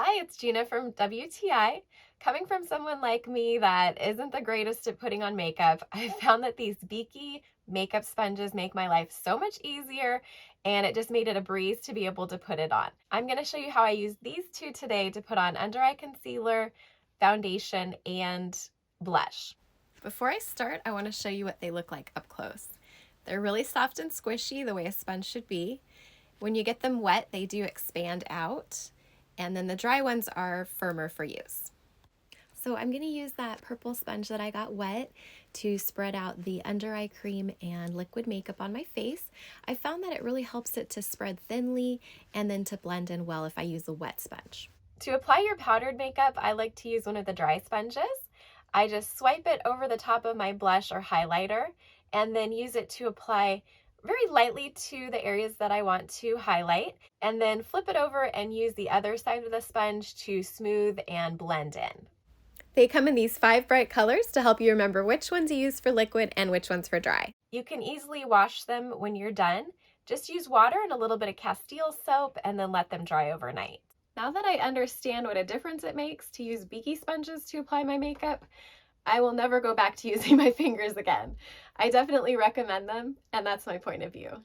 Hi, it's Gina from WTI. Coming from someone like me that isn't the greatest at putting on makeup, I found that these BEAKEY makeup sponges make my life so much easier, and it just made it a breeze to be able to put it on. I'm going to show you how I use these two today to put on under eye concealer, foundation, and blush. Before I start, I want to show you what they look like up close. They're really soft and squishy, the way a sponge should be. When you get them wet, they do expand out. And then the dry ones are firmer for use. So I'm going to use that purple sponge that I got wet to spread out the under eye cream and liquid makeup on my face. I found that it really helps it to spread thinly and then to blend in well if I use a wet sponge. To apply your powdered makeup, I like to use one of the dry sponges. I just swipe it over the top of my blush or highlighter and then use it to apply very lightly to the areas that I want to highlight, and then flip it over and use the other side of the sponge to smooth and blend in. They come in these 5 bright colors to help you remember which ones you use for liquid and which ones for dry. You can easily wash them when you're done. Just use water and a little bit of Castile soap and then let them dry overnight. Now that I understand what a difference it makes to use BEAKEY sponges to apply my makeup, I will never go back to using my fingers again. I definitely recommend them, and that's my point of view.